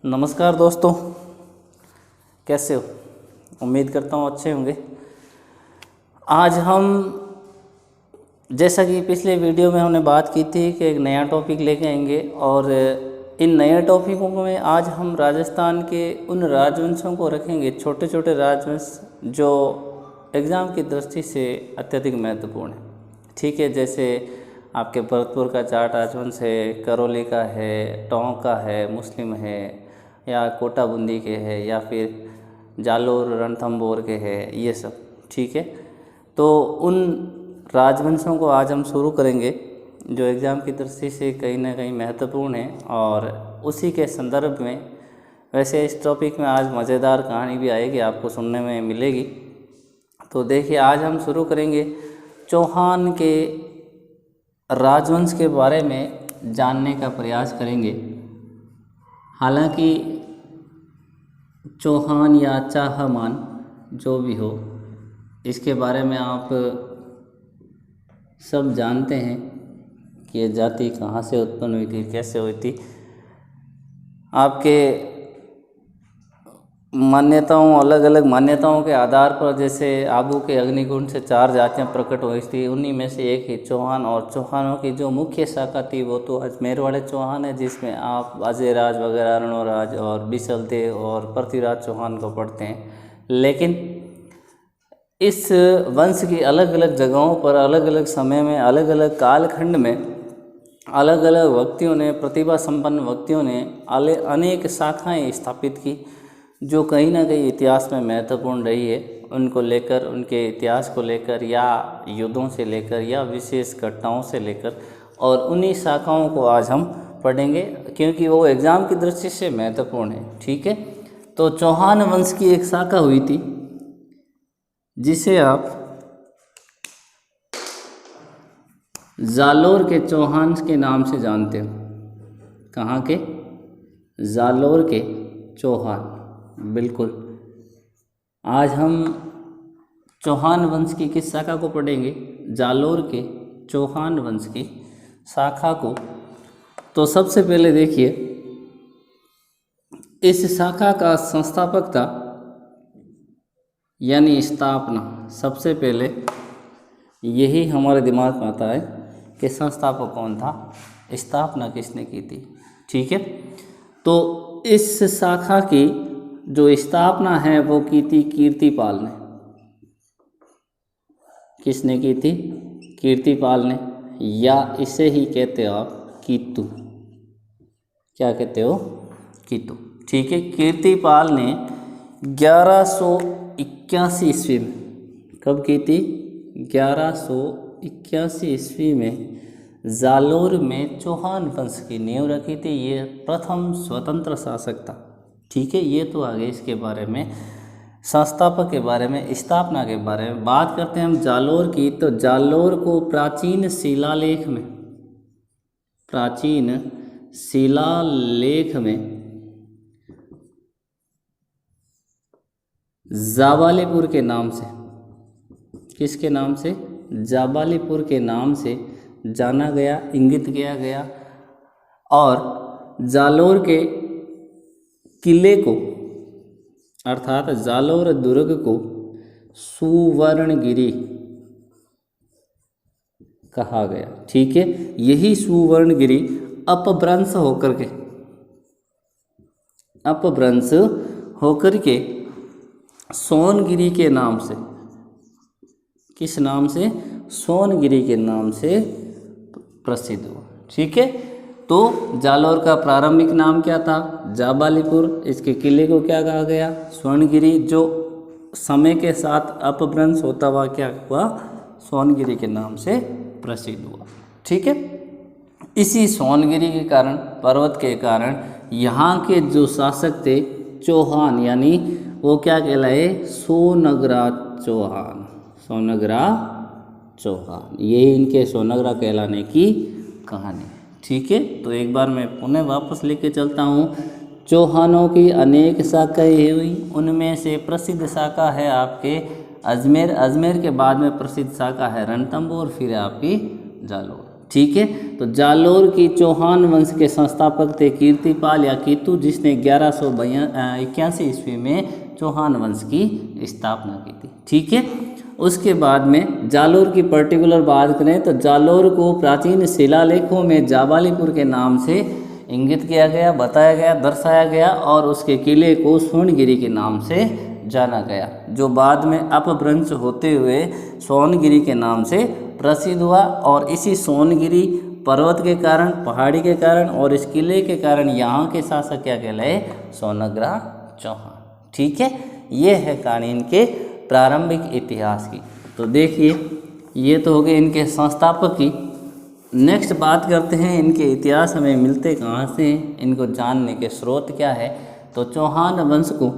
नमस्कार दोस्तों, कैसे हो? उम्मीद करता हूँ अच्छे होंगे। आज हम, जैसा कि पिछले वीडियो में हमने बात की थी कि एक नया टॉपिक लेके आएंगे, और इन नए टॉपिकों में आज हम राजस्थान के उन राजवंशों को रखेंगे, छोटे छोटे राजवंश जो एग्ज़ाम की दृष्टि से अत्यधिक महत्वपूर्ण है। ठीक है, जैसे आपके भरतपुर का जाट राजवंश है, करौली का है, टोंक का है, मुस्लिम है, या कोटा बूंदी के है, या फिर जालोर रणथंभौर के है, ये सब। ठीक है, तो उन राजवंशों को आज हम शुरू करेंगे जो एग्ज़ाम की दृष्टि से कहीं ना कहीं महत्वपूर्ण है, और उसी के संदर्भ में वैसे इस टॉपिक में आज मज़ेदार कहानी भी आएगी, आपको सुनने में मिलेगी। तो देखिए, आज हम शुरू करेंगे चौहान के राजवंश के बारे में जानने का प्रयास करेंगे। हालांकि चौहान या चाहमान जो भी हो, इसके बारे में आप सब जानते हैं कि ये जाति कहाँ से उत्पन्न हुई थी, कैसे हुई थी। आपके मान्यताओं, अलग अलग मान्यताओं के आधार पर, जैसे आबू के अग्निकुंड से 4 जातियां प्रकट हुई थी, उन्हीं में से एक ही चौहान। और चौहानों की जो मुख्य शाखा थी वो तो अजमेर वाले चौहान है, जिसमें आप अजयराज वगैरह, अरुणोराज और बिसलदेव और पृथ्वीराज चौहान को पढ़ते हैं। लेकिन इस वंश की अलग अलग जगहों पर, अलग अलग समय में, अलग अलग कालखंड में अलग अलग व्यक्तियों ने, प्रतिभा संपन्न व्यक्तियों ने अनेक शाखाएँ स्थापित की, जो कहीं ना कहीं इतिहास में महत्वपूर्ण रही है। उनको लेकर, उनके इतिहास को लेकर, या युद्धों से लेकर, या विशेष घटनाओं से लेकर, और उन्हीं शाखाओं को आज हम पढ़ेंगे, क्योंकि वो एग्ज़ाम की दृष्टि से महत्वपूर्ण है। ठीक है, तो चौहान वंश की एक शाखा हुई थी जिसे आप जालोर के चौहान के नाम से जानते हो। कहाँ के? जालोर के चौहान। बिल्कुल, आज हम चौहान वंश की किस शाखा को पढ़ेंगे? जालोर के चौहान वंश की शाखा को। तो सबसे पहले देखिए, इस शाखा का संस्थापक था, यानी स्थापना। सबसे पहले यही हमारे दिमाग में आता है कि संस्थापक कौन था, स्थापना किसने की थी। ठीक है, तो इस शाखा की जो स्थापना है वो की थी कीर्तिपाल ने। किसने की थी? कीर्तिपाल ने, या इसे ही कहते हो आप कीतु। क्या कहते हो? कीतु। ठीक है, कीर्तिपाल ने 1181 ईस्वी में, कब की थी? 1181 ईस्वी में जालोर में चौहान वंश की नींव रखी थी। ये प्रथम स्वतंत्र शासक था। ठीक है, ये तो आगे इसके बारे में, संस्थापक के बारे में, स्थापना के बारे में बात करते हैं हम जालोर की। तो जालोर को प्राचीन शिलालेख में जाबालीपुर के नाम से, किसके नाम से? जाबालीपुर के नाम से जाना गया, इंगित किया गया। और जालोर के किले को, अर्थात जालोर दुर्ग को सुवर्णगिरी कहा गया। ठीक है, यही सुवर्णगिरी अपभ्रंश होकर के सोनगिरी के नाम से, किस नाम से? सोनगिरी के नाम से प्रसिद्ध हुआ। ठीक है, तो जालोर का प्रारंभिक नाम क्या था? जाबालीपुर। इसके किले को क्या कहा गया? स्वर्णगिरी, जो समय के साथ अपभ्रंश होता हुआ क्या हुआ? सोनगिरी के नाम से प्रसिद्ध हुआ। ठीक है, इसी सोनगिरी के कारण, पर्वत के कारण, यहाँ के जो शासक थे चौहान, यानी वो क्या कहलाए? सोनगरा चौहान। यही इनके सोनगरा कहलाने की कहानी। ठीक है, तो एक बार मैं पुनः वापस लेके चलता हूँ। चौहानों की अनेक शाखाएँ हुई, उनमें से प्रसिद्ध शाखा है आपके अजमेर। अजमेर के बाद में प्रसिद्ध शाखा है रणथंभौर, फिर आपकी जालोर। ठीक है। तो जालोर की चौहान वंश के संस्थापक थे कीर्तिपाल या कीतु, जिसने 1181 ईस्वी में चौहान वंश की स्थापना की थी, ठीक है। उसके बाद में जालोर की पर्टिकुलर बात करें तो जालोर को प्राचीन शिलालेखों में जाबालीपुर के नाम से इंगित किया गया, बताया गया, दर्शाया गया, और उसके किले को सोनगिरी के नाम से जाना गया, जो बाद में अपभ्रंश होते हुए सोनगिरी के नाम से प्रसिद्ध हुआ। और इसी सोनगिरी पर्वत के कारण, पहाड़ी के कारण और इस किले के कारण यहाँ के शासक क्या कहलाए? सोनग्रा चौहान, ठीक है। ये है कहानी इनके प्रारंभिक इतिहास की। तो देखिए, ये तो हो गए इनके संस्थापक की। नेक्स्ट बात करते हैं इनके इतिहास हमें मिलते कहाँ से हैं, इनको जानने के स्रोत क्या है। तो चौहान वंश को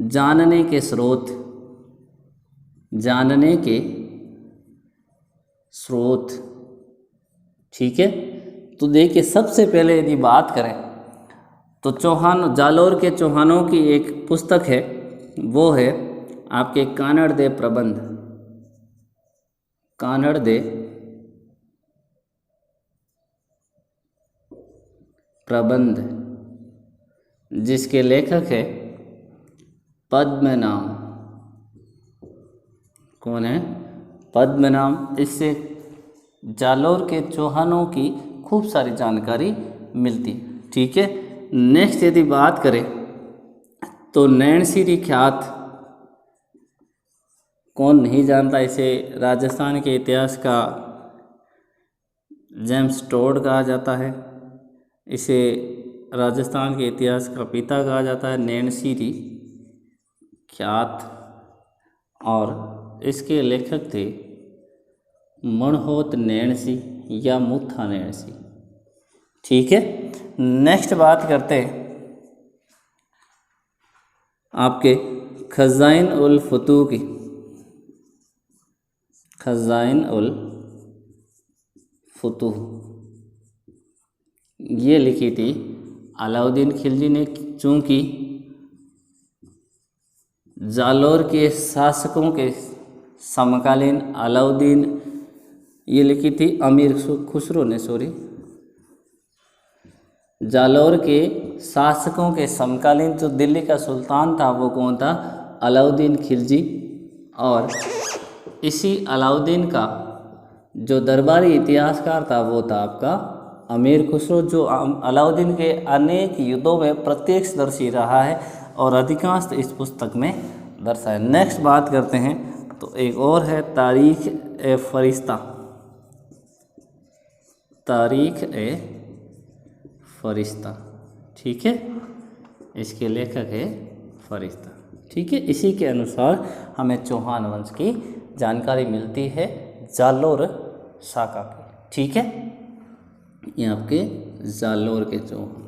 जानने के स्रोत, ठीक है। तो देखिए, सबसे पहले यदि बात करें तो चौहान, जालोर के चौहानों की एक पुस्तक है, वो है आपके कानड़ दे प्रबंध, कानड़ दे प्रबंध, जिसके लेखक है पद्मनाम। कौन है? पद्मनाम। इससे जालोर के चौहानों की खूब सारी जानकारी मिलती, ठीक है। नेक्स्ट यदि बात करें तो नैनसिरी ख्यात, कौन नहीं जानता इसे? राजस्थान के इतिहास का जेम्स टोड कहा जाता है, इसे राजस्थान के इतिहास का पिता कहा जाता है, नैनसिरी ख्यात। और इसके लेखक थे मणहोत नैणसी या मुथा नैणसी, ठीक है। नेक्स्ट बात करते हैं आपके खज़ाइन उल फतूह की। खज़ाइन उल फतूह ये लिखी थी अलाउद्दीन खिलजी ने, चूँकि जालोर के शासकों के समकालीन अलाउद्दीन, ये लिखी थी अमीर खुसरो ने, जालोर के शासकों के समकालीन जो दिल्ली का सुल्तान था वो कौन था? अलाउद्दीन खिलजी। और इसी अलाउद्दीन का जो दरबारी इतिहासकार था वो था आपका अमीर खुसरो, जो अलाउद्दीन के अनेक युद्धों में प्रत्यक्षदर्शी रहा है और अधिकांश इस पुस्तक में दर्शाया। नेक्स्ट बात करते हैं तो एक और है तारीख ए फरिश्ता, तारीख ए फरिश्ता, ठीक है। इसके लेखक है फरिश्ता, ठीक है। इसी के अनुसार हमें चौहान वंश की जानकारी मिलती है जालोर शाखा की, ठीक है। ये आपके जालोर के चौहान।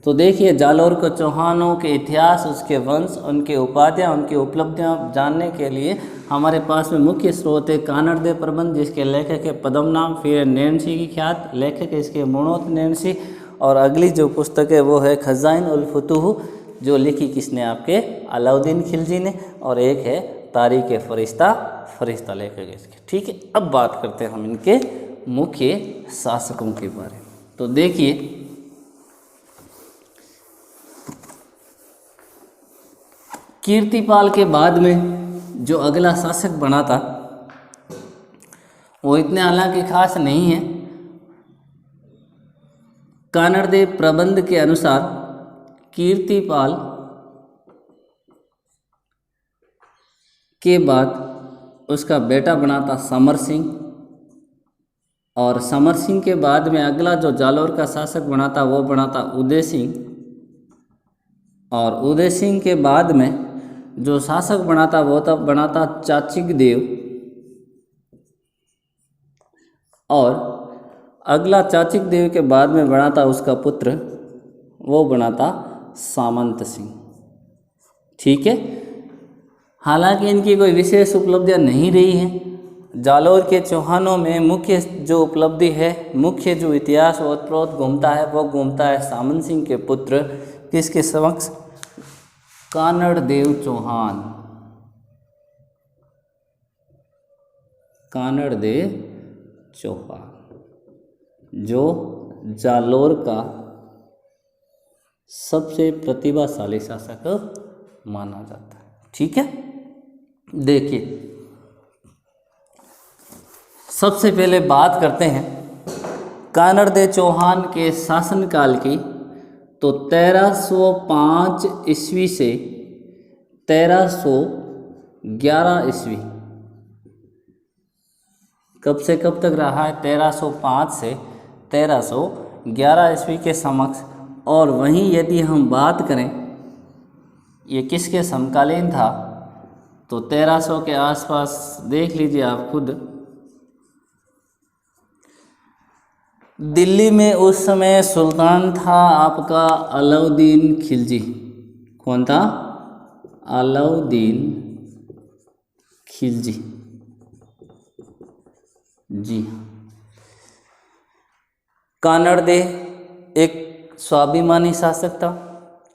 तो देखिए, जालोर के चौहानों के इतिहास, उसके वंश, उनके उपाधियाँ, उनकी उपलब्धियाँ जानने के लिए हमारे पास में मुख्य स्रोत है कानड़ दे प्रबंध, जिसके लेखक है पद्मनाम, फिर नैणसी की ख्यात, लेखक है इसके मणहोत नैणसी, और अगली जो पुस्तक है वो है खज़ाइन उल फतूह, जो लिखी किसने? आपके अलाउद्दीन खिलजी ने, और एक है तारीख ए फरिश्ता, फरिश्ता लेखक है इसके, ठीक है। अब बात करते हैं हम इनके मुख्य शासकों के बारे में। तो देखिए, कीर्तिपाल के बाद में जो अगला शासक बना था वो इतने हालांकि खास नहीं है। कानड़ दे प्रबंध के अनुसार कीर्तिपाल के बाद उसका बेटा बना था समर सिंह, और समर सिंह के बाद में अगला जो जालोर का शासक बना था वो बना था उदय सिंह, और उदय सिंह के बाद में जो शासक बना था वो तब बना था चाचिक देव, और अगला चाचिक देव के बाद में बना था उसका पुत्र, वो बना था सामंत सिंह, ठीक है। हालांकि इनकी कोई विशेष उपलब्धियां नहीं रही हैं। जालोर के चौहानों में मुख्य जो उपलब्धि है, मुख्य जो इतिहास ओतप्रोत घूमता है वो घूमता है सामंत सिंह के पुत्र किसके समक्ष? कानड़ देव चौहान, कानड़ देव चौहान, जो जालोर का सबसे प्रतिभाशाली शासक माना जाता है। ठीक है, देखिए सबसे पहले बात करते हैं कानड़देव चौहान के शासनकाल की। तो 1305 ईस्वी से 1311 ईस्वी, कब से कब तक रहा है? 1305 से 1311 ईस्वी के समक्ष। और वहीं यदि हम बात करें ये किसके समकालीन था, तो 1300 के आसपास, देख लीजिए आप खुद। दिल्ली में उस समय सुल्तान था आपका अलाउद्दीन खिलजी। कौन था? अलाउद्दीन खिलजी जी। कानड़देव एक स्वाभिमानी शासक था,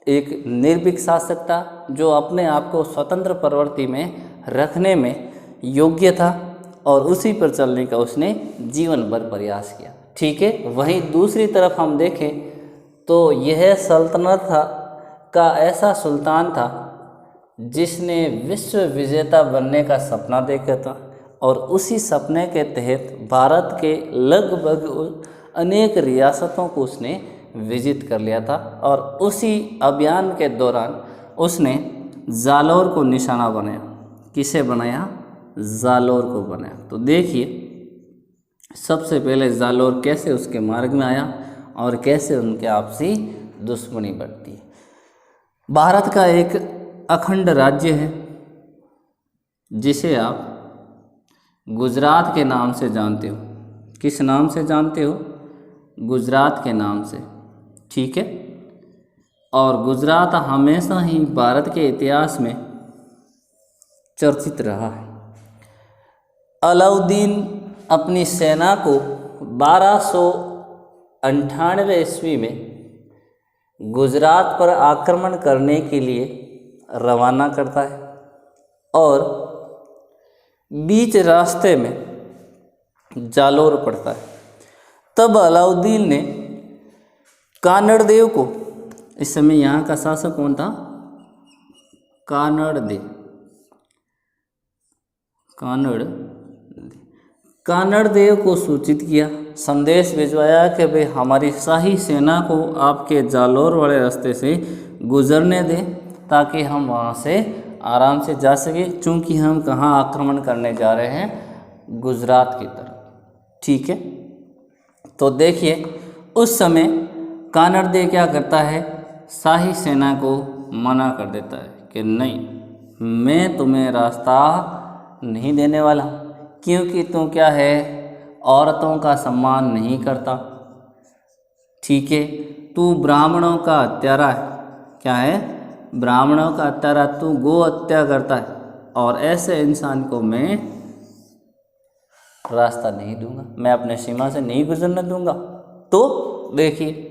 एक निर्भीक शासक था, जो अपने आप को स्वतंत्र प्रवृत्ति में रखने में योग्य था और उसी पर चलने का उसने जीवन भर प्रयास किया। ठीक है, वहीं दूसरी तरफ हम देखें तो यह सल्तनत का ऐसा सुल्तान था जिसने विश्व विजेता बनने का सपना देखा था और उसी सपने के तहत भारत के लगभग अनेक रियासतों को उसने विजित कर लिया था। और उसी अभियान के दौरान उसने जालोर को निशाना बनाया। किसे बनाया? जालोर को बनाया। तो देखिए सबसे पहले जालोर कैसे उसके मार्ग में आया और कैसे उनके आपसी दुश्मनी बढ़ती है। भारत का एक अखंड राज्य है जिसे आप गुजरात के नाम से जानते हो। किस नाम से जानते हो? गुजरात के नाम से। ठीक है, और गुजरात हमेशा ही भारत के इतिहास में चर्चित रहा है। अलाउद्दीन अपनी सेना को 1298 ईस्वी में गुजरात पर आक्रमण करने के लिए रवाना करता है और बीच रास्ते में जालोर पड़ता है। तब अलाउद्दीन ने कानड़देव को, इस समय यहाँ का शासक कौन था? कानड़देव को सूचित किया, संदेश भिजवाया कि भाई हमारी शाही सेना को आपके जालोर वाले रास्ते से गुजरने दें ताकि हम वहाँ से आराम से जा सकें, चूँकि हम कहाँ आक्रमण करने जा रहे हैं? गुजरात की तरफ। ठीक है, तो देखिए उस समय कानड़देव क्या करता है? शाही सेना को मना कर देता है कि नहीं, मैं तुम्हें रास्ता नहीं देने वाला, क्योंकि तू क्या है? औरतों का सम्मान नहीं करता। ठीक है, तू ब्राह्मणों का हत्यारा है। क्या है? ब्राह्मणों का हत्यारा, तू गो हत्या करता है और ऐसे इंसान को मैं रास्ता नहीं दूंगा, मैं अपने सीमा से नहीं गुजरने दूंगा। तो देखिए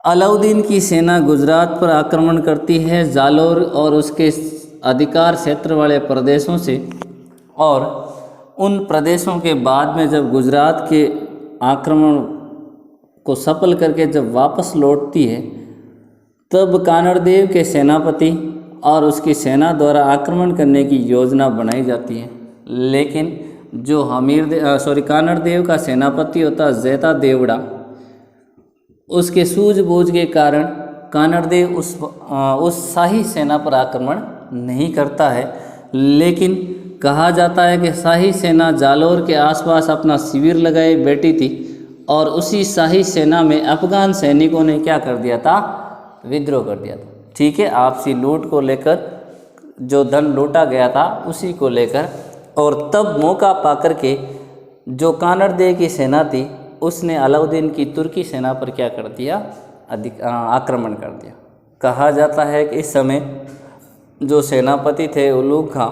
अलाउद्दीन की सेना गुजरात पर आक्रमण करती है, जालोर और उसके अधिकार क्षेत्र वाले प्रदेशों से। और उन प्रदेशों के बाद में जब गुजरात के आक्रमण को सफल करके जब वापस लौटती है, तब कानड़देव के सेनापति और उसकी सेना द्वारा आक्रमण करने की योजना बनाई जाती है। लेकिन जो कानड़देव का सेनापति होता जैता देवड़ा, उसके सूझबूझ के कारण कानड़देव उस शाही सेना पर आक्रमण नहीं करता है। लेकिन कहा जाता है कि शाही सेना जालोर के आसपास अपना शिविर लगाए बैठी थी और उसी शाही सेना में अफगान सैनिकों ने क्या कर दिया था? विद्रोह कर दिया था। ठीक है, आपसी लूट को लेकर, जो धन लूटा गया था उसी को लेकर। और तब मौका पाकर के जो कानड़देव की सेना थी उसने अलाउद्दीन की तुर्की सेना पर क्या कर दिया? आक्रमण कर दिया। कहा जाता है कि इस समय जो सेनापति थे उलूग खां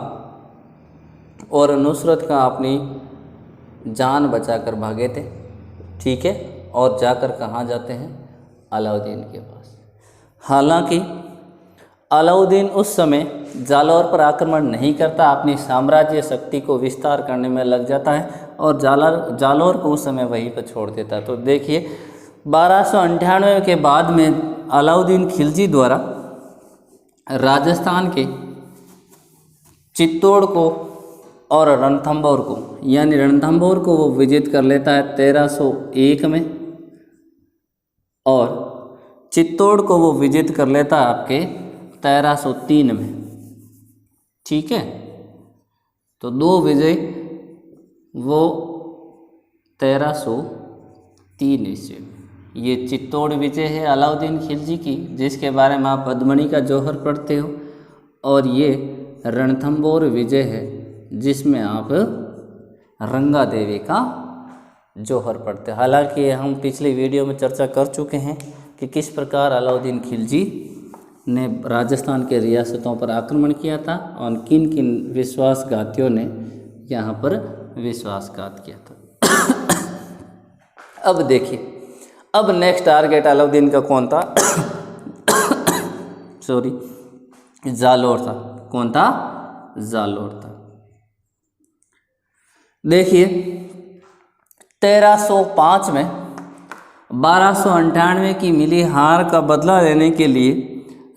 और नुसरत खां अपनी जान बचाकर भागे थे। ठीक है, और जाकर कहाँ जाते हैं? अलाउद्दीन के पास। हालांकि अलाउद्दीन उस समय जालोर पर आक्रमण नहीं करता, अपनी साम्राज्य शक्ति को विस्तार करने में लग जाता है और जालौर को उस समय वहीं पर छोड़ देता। तो देखिए 1298 के बाद में अलाउद्दीन खिलजी द्वारा राजस्थान के चित्तौड़ को और रणथंभौर को, यानी रणथंभौर को वो विजित कर लेता है 1301 में, और चित्तौड़ को वो विजित कर लेता है आपके 1303 में। ठीक है, तो 2 विजय वो 1303 ईस्वी में। ये चित्तौड़ विजय है अलाउद्दीन खिलजी की, जिसके बारे में आप पद्मणी का जौहर पढ़ते हो, और ये रणथंभौर विजय है जिसमें आप रंगा देवी का जौहर पढ़ते हैं। हालांकि हम पिछले वीडियो में चर्चा कर चुके हैं कि किस प्रकार अलाउद्दीन खिलजी ने राजस्थान के रियासतों पर आक्रमण किया था और किन किन विश्वासघातियों ने यहाँ पर विश्वासघात किया था। अब देखिए, अब नेक्स्ट टारगेट अलाउद्दीन का कौन था? सॉरी, जालौर था। कौन था? जालौर था। देखिए 1305 में 1298 की मिली हार का बदला लेने के लिए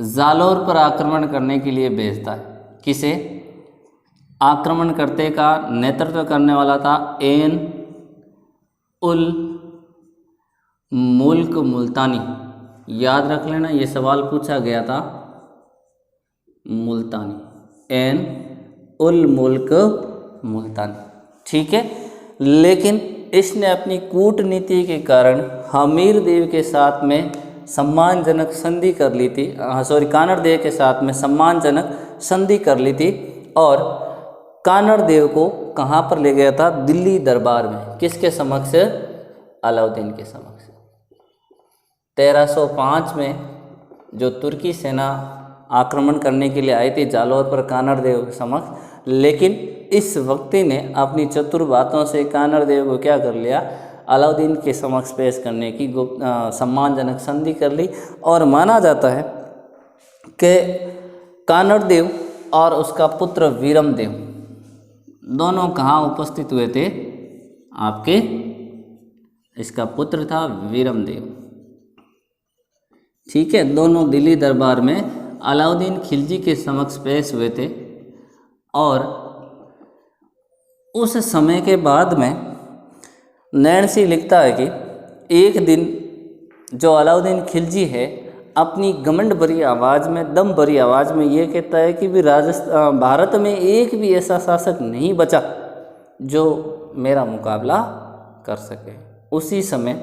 जालौर पर आक्रमण करने के लिए भेजता है। किसे? आक्रमणकर्ता का नेतृत्व करने वाला था एन उल मुल्क मुल्तानी। याद रख लेना, ये सवाल पूछा गया था। मुल्तानी, एन उल मुल्क मुल्तानी। ठीक है, लेकिन इसने अपनी कूटनीति के कारण हमीर देव के साथ में सम्मानजनक संधि कर ली थी। कानड़ देव के साथ में सम्मानजनक संधि कर ली थी, और कानड़ देव को कहाँ पर ले गया था? दिल्ली दरबार में। किसके समक्ष? अलाउद्दीन के समक्ष। 1305 में जो तुर्की सेना आक्रमण करने के लिए आई थी जालौर पर कानड़ देव के समक्ष, लेकिन इस व्यक्ति ने अपनी चतुर बातों से कानड़ देव को क्या कर लिया? अलाउद्दीन के समक्ष पेश करने की सम्मानजनक संधि कर ली। और माना जाता है कि कानड़ देव और उसका पुत्र वीरम देव दोनों कहाँ उपस्थित हुए थे? आपके इसका पुत्र था वीरम देव। ठीक है, दोनों दिल्ली दरबार में अलाउद्दीन खिलजी के समक्ष पेश हुए थे। और उस समय के बाद में नैणसी लिखता है कि एक दिन जो अलाउद्दीन खिलजी है अपनी घमंड भरी आवाज़ में, दम भरी आवाज़ में ये कहता है कि भी भारत में एक भी ऐसा शासक नहीं बचा जो मेरा मुकाबला कर सके। उसी समय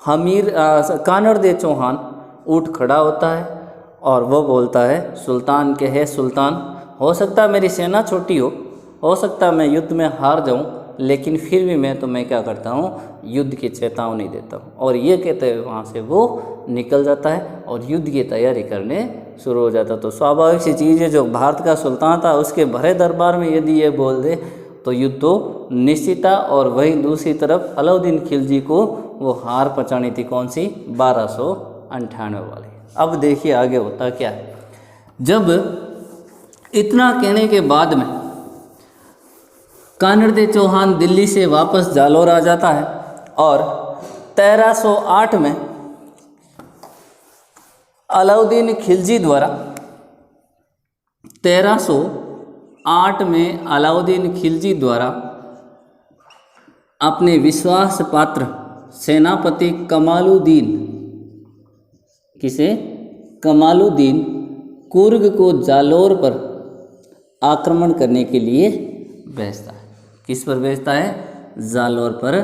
कानड़ देव चौहान उठ खड़ा होता है और वो बोलता है, सुल्तान के है सुल्तान, हो सकता है मेरी सेना छोटी हो सकता है मैं युद्ध में हार जाऊं, लेकिन फिर भी मैं तुम्हें क्या करता हूं? युद्ध की चेतावनी देता हूं। और ये कहते हुए वहाँ से वो निकल जाता है और युद्ध की तैयारी करने शुरू हो जाता। तो स्वाभाविक सी चीज़ है, जो भारत का सुल्तान था उसके भरे दरबार में यदि ये बोल दे तो युद्ध तो निश्चित था। और वहीं दूसरी तरफ अलाउद्दीन खिलजी को वो हार पचानी थी। कौन सी? 1298 वाली। अब देखिए आगे होता क्या है। जब इतना कहने के बाद में कानड़ देव चौहान दिल्ली से वापस जालौर आ जाता है और 1308 में अलाउद्दीन खिलजी द्वारा 1308 में अलाउद्दीन खिलजी द्वारा अपने विश्वास पात्र सेनापति कमालुद्दीन, किसे? कमालुद्दीन कुर्ग को जालौर पर आक्रमण करने के लिए भेजता है। किस पर भेजता है? जालौर पर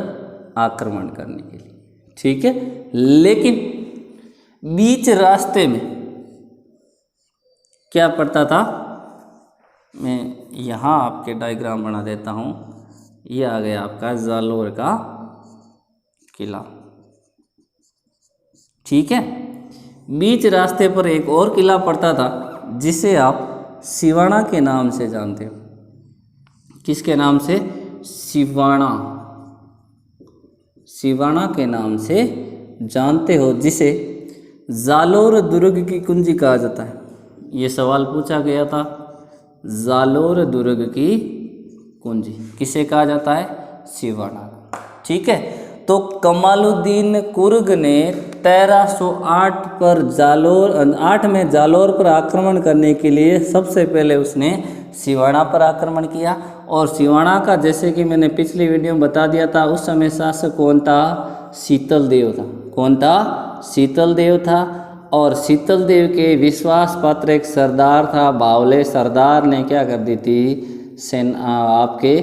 आक्रमण करने के लिए। ठीक है, लेकिन बीच रास्ते में क्या पड़ता था? मैं यहाँ आपके डायग्राम बना देता हूँ। ये आ गया आपका जालौर का किला। ठीक है, बीच रास्ते पर एक और किला पड़ता था जिसे आप सिवाना के नाम से जानते हो। किसके नाम से? सिवाना। सिवाना के नाम से जानते हो, जिसे जालौर दुर्ग की कुंजी कहा जाता है। ये सवाल पूछा गया था। जालौर दुर्ग की कुंजी किसे कहा जाता है? सिवाना। ठीक है, तो कमालुद्दीन कुर्ग ने 1308 पर जालोर 8 में जालोर पर आक्रमण करने के लिए सबसे पहले उसने सिवाना पर आक्रमण किया। और सिवाना का जैसे कि मैंने पिछली वीडियो में बता दिया था, उस समय शासक कौन था? शीतल देव था। कौन था? शीतल देव था। और शीतल देव के विश्वास पात्र एक सरदार था बावले। सरदार ने क्या कर दी थी? आपके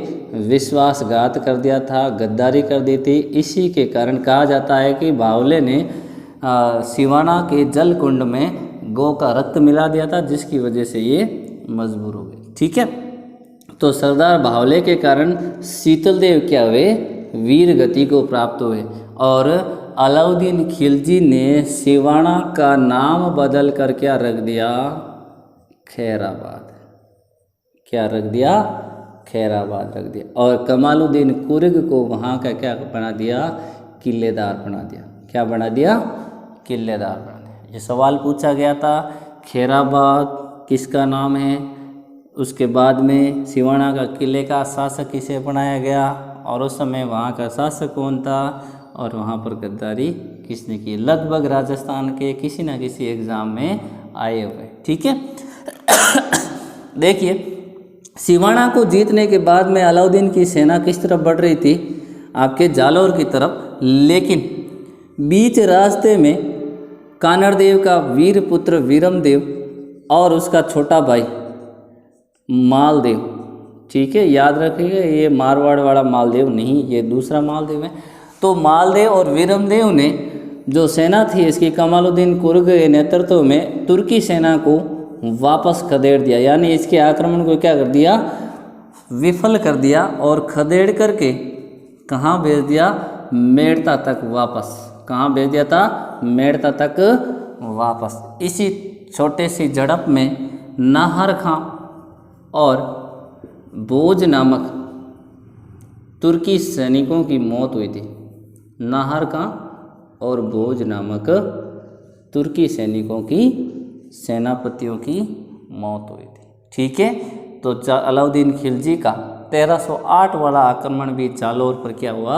विश्वासघात कर दिया था, गद्दारी कर दी थी। इसी के कारण कहा जाता है कि बावले ने सिवाना के जल कुंड में गौ का रक्त मिला दिया था, जिसकी वजह से ये मजबूर हो गए। ठीक है, तो सरदार बावले के कारण शीतल देव क्या हुए? वीर गति को प्राप्त हुए। और अलाउद्दीन खिलजी ने सिवाना का नाम बदल कर क्या रख दिया? खैराबाद। क्या रख दिया? खैराबाद रख दिया। और कमालुद्दीन कुर्ग को वहाँ का क्या बना दिया? किलेदार बना दिया। क्या बना दिया? किलेदार बना दिया। ये सवाल पूछा गया था, खैराबाद किसका नाम है? उसके बाद में सिवाना का किले का शासक किसे बनाया गया? और उस समय वहाँ का शासक कौन था? और वहाँ पर गद्दारी किसने की? लगभग राजस्थान के किसी न किसी एग्ज़ाम में आए हुए। ठीक है, देखिए सिवाना को जीतने के बाद में अलाउद्दीन की सेना किस तरफ बढ़ रही थी? आपके जालौर की तरफ। लेकिन बीच रास्ते में कानड़ देव का वीर पुत्र वीरमदेव और उसका छोटा भाई मालदेव, ठीक है, याद रखिएगा ये मारवाड़ वाला मालदेव नहीं, ये दूसरा मालदेव है। तो मालदेव और वीरमदेव ने जो सेना थी इसकी कमालुद्दीन कुर्ग के नेतृत्व में तुर्की सेना को वापस खदेड़ दिया। यानी इसके आक्रमण को क्या कर दिया? विफल कर दिया। और खदेड़ करके कहाँ भेज दिया? मेड़ता तक वापस। कहाँ भेज दिया था? मेड़ता तक वापस। इसी छोटे सी झड़प में नाहर खां और बोझ नामक तुर्की सैनिकों की मौत हुई थी। नाहर खां और बोझ नामक तुर्की सैनिकों की सेनापतियों की मौत हुई थी। ठीक है, तो अलाउद्दीन खिलजी का 1308 वाला आक्रमण भी जालोर पर क्या हुआ?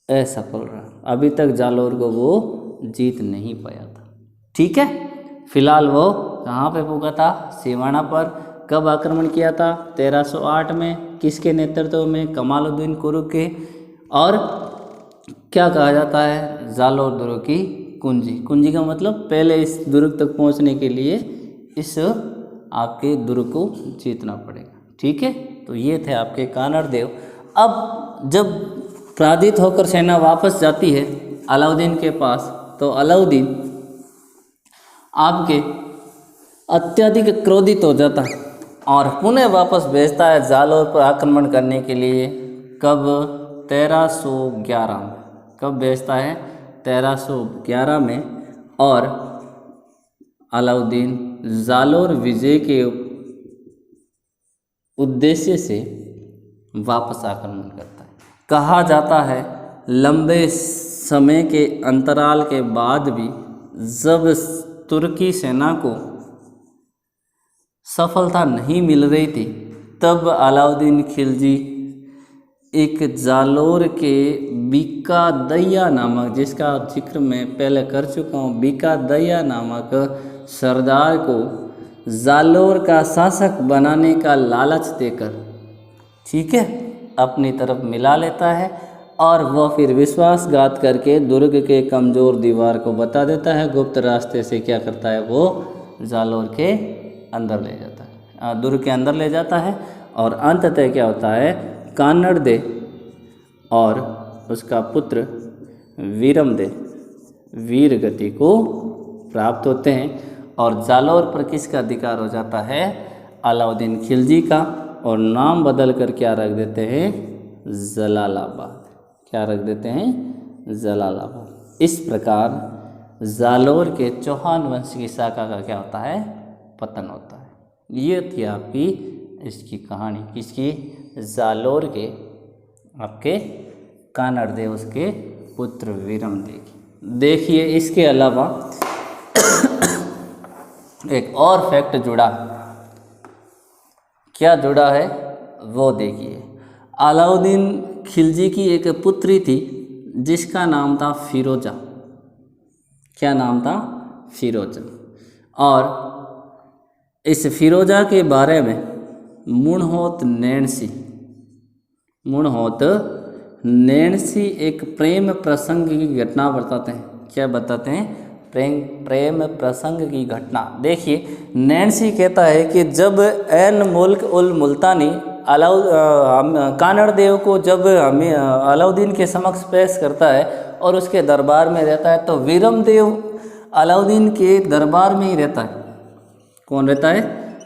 असफल रहा। अभी तक जालोर को वो जीत नहीं पाया था। ठीक है, फिलहाल वो कहाँ पे पहुंचा था? सिवाना पर। कब आक्रमण किया था? 1308 में। किसके नेतृत्व में? कमालुद्दीन कुर्ग के। और क्या कहा जाता है? जालोर दुर्ग की कुंजी। कुंजी का मतलब पहले इस दुर्ग तक पहुंचने के लिए इस आपके दुर्ग को जीतना पड़ेगा। ठीक है, तो ये थे आपके कानड़ देव। अब जब पराजित होकर सेना वापस जाती है अलाउद्दीन के पास, तो अलाउद्दीन आपके अत्यधिक क्रोधित हो जाता है और पुनः वापस भेजता है जालोर पर आक्रमण करने के लिए। कब? 1311 में। कब भेजता है? 1311 में। और अलाउद्दीन जालोर विजय के उद्देश्य से वापस आक्रमण करता है। कहा जाता है लंबे समय के अंतराल के बाद भी जब तुर्की सेना को सफलता नहीं मिल रही थी, तब अलाउद्दीन खिलजी एक जालोर के बीकादैया नामक, जिसका जिक्र मैं पहले कर चुका हूँ, बीकादैया नामक सरदार को जालोर का शासक बनाने का लालच देकर, ठीक है, अपनी तरफ मिला लेता है। और वह फिर विश्वासघात करके दुर्ग के कमज़ोर दीवार को बता देता है। गुप्त रास्ते से क्या करता है? वो जालोर के अंदर ले जाता है, दुर्ग के अंदर ले जाता है। और अंततः क्या होता है? कानड़ देव और उसका पुत्र वीरमदेव वीर गति को प्राप्त होते हैं। और जालोर पर किसका अधिकार हो जाता है? अलाउद्दीन खिलजी का। और नाम बदल कर क्या रख देते हैं? जलालाबाद। क्या रख देते हैं? जलालाबाद। इस प्रकार जालोर के चौहान वंश की शाखा का क्या होता है? पतन होता है। ये थी आपकी इसकी कहानी। किसकी? जालोर के आपके कानड़ देव उसके पुत्र वीरमदेव की। देखिए इसके अलावा एक और फैक्ट जुड़ा। क्या जुड़ा है वो देखिए। अलाउद्दीन खिलजी की एक पुत्री थी जिसका नाम था फिरोजा। क्या नाम था? फिरोजा। और इस फिरोजा के बारे में मुणहोत नैणसी एक प्रेम प्रसंग की घटना बताते हैं। क्या बताते हैं? प्रेम प्रसंग की घटना। देखिए, नैणसी कहता है कि जब एन मुल्क उल मुल्तानी कानड़ देव को जब हमें अलाउद्दीन के समक्ष पेश करता है और उसके दरबार में रहता है, तो वीरम देव अलाउद्दीन के दरबार में ही रहता है। कौन रहता है?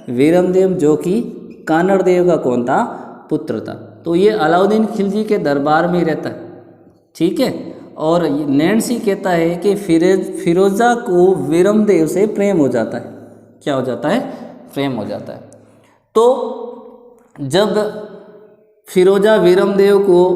वीरम देव, जो कि कानड़ देव का कौन था? पुत्र था। तो ये अलाउद्दीन खिलजी के दरबार में ही रहता है। ठीक है। और नैणसी कहता है कि फिरोजा को वीरम देव से प्रेम हो जाता है। क्या हो जाता है? प्रेम हो जाता है। तो जब फिरोजा वीरम देव को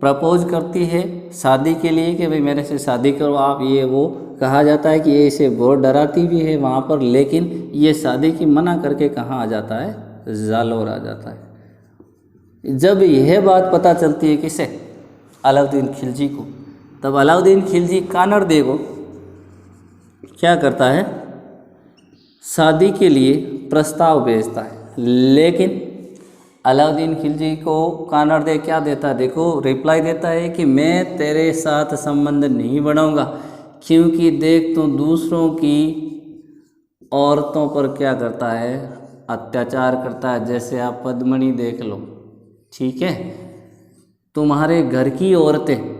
प्रपोज करती है शादी के लिए कि भाई मेरे से शादी करो आप, ये वो, कहा जाता है कि ये इसे बहुत डराती भी है वहाँ पर, लेकिन ये शादी की मना करके कहाँ आ जाता है? जालोर आ जाता है। जब यह बात पता चलती है किसे? अलाउद्दीन खिलजी को, तब अलाउद्दीन खिलजी कानड़ देव को क्या करता है? शादी के लिए प्रस्ताव भेजता है। लेकिन अलाउद्दीन खिलजी को कानड़ देव क्या देता है? देखो, रिप्लाई देता है कि मैं तेरे साथ संबंध नहीं बढ़ाऊंगा, क्योंकि देख तो दूसरों की औरतों पर क्या करता है? अत्याचार करता है। जैसे आप पद्मणि देख लो, ठीक है, तुम्हारे घर की औरतें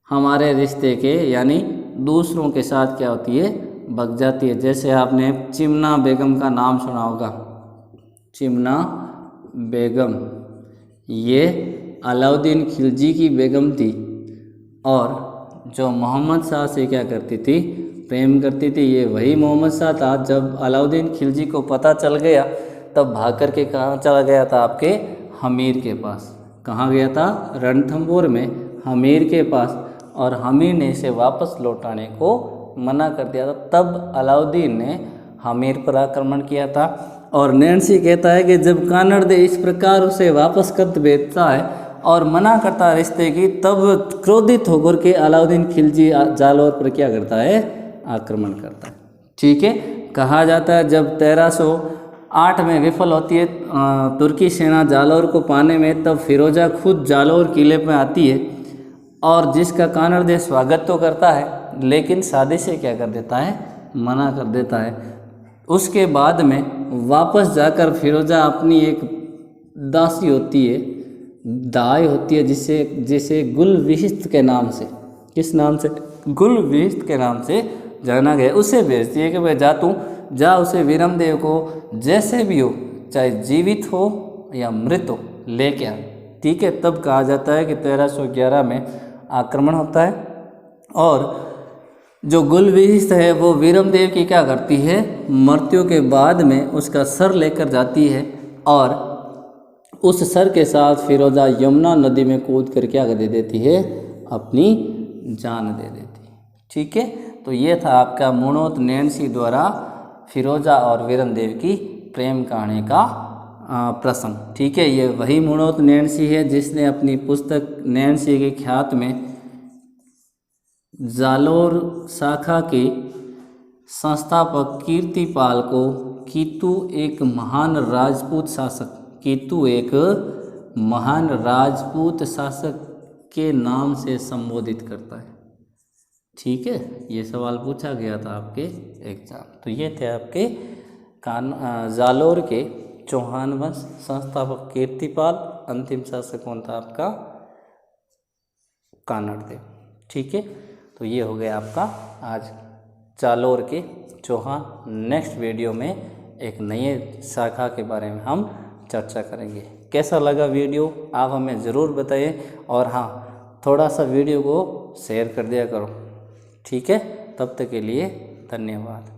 हमारे रिश्ते के यानी दूसरों के साथ क्या होती है? भग जाती है। जैसे आपने चिमना बेगम का नाम सुना होगा। चिमना बेगम, ये अलाउद्दीन खिलजी की बेगम थी और जो मोहम्मद शाह से क्या करती थी? प्रेम करती थी। ये वही मोहम्मद शाह था। जब अलाउद्दीन खिलजी को पता चल गया तब भाग कर के कहाँ चला गया था? आपके हमीर के पास। कहाँ गया था? रणथंभौर में हमीर के पास। और हमीर ने इसे वापस लौटाने को मना कर दिया था। तब अलाउद्दीन ने हमीर पर आक्रमण किया था। और नैणसी कहता है कि जब कानड़ देव इस प्रकार उसे वापस कर भेजता है और मना करता है रिश्ते की, तब क्रोधित होकर के अलाउद्दीन खिलजी जालोर पर क्या करता है? आक्रमण करता है। ठीक है। कहा जाता है जब 1308 में विफल होती है तुर्की सेना जालोर को पाने में, तब फिरोजा खुद जालोर किले पर आती है और जिसका कानड़ देव स्वागत तो करता है, लेकिन शादी से क्या कर देता है? मना कर देता है। उसके बाद में वापस जाकर फिरोजा अपनी एक दासी होती है, दाई होती है, जिसे गुलविहिस्त के नाम से, किस नाम से? गुलविहिस्त के नाम से जाना गया, उसे भेजती है कि भाई जा उसे वीरम देव को जैसे भी हो, चाहे जीवित हो या मृत हो, लेके आ। ठीक है। तब कहा जाता है कि 1311 में आक्रमण होता है और जो गुलविहिस्त है वो वीरम देव की क्या करती है? मृत्यु के बाद में उसका सर लेकर जाती है और उस सर के साथ फिरोजा यमुना नदी में कूद कर क्या दे देती है? अपनी जान दे देती है। ठीक है। तो ये था आपका मुणोत नैणसी द्वारा फिरोजा और वीरम देव की प्रेम कहानी का प्रसंग। ठीक है। ये वही मुणोत नैणसी है जिसने अपनी पुस्तक नैणसी के ख्यात में जालोर शाखा के संस्थापक कीर्तिपाल को कीतु एक महान राजपूत शासक के नाम से संबोधित करता है। ठीक है। ये सवाल पूछा गया था आपके एग्जाम। तो ये थे आपके जालोर के चौहान वंश, संस्थापक कीर्तिपाल, अंतिम शासक कौन था आपका? कानड़ देव। ठीक है। तो ये हो गया आपका आज जालोर के चौहान। नेक्स्ट वीडियो में एक नए शाखा के बारे में हम चर्चा करेंगे। कैसा लगा वीडियो आप हमें ज़रूर बताइए और हाँ, थोड़ा सा वीडियो को शेयर कर दिया करो। ठीक है। तब तक के लिए धन्यवाद।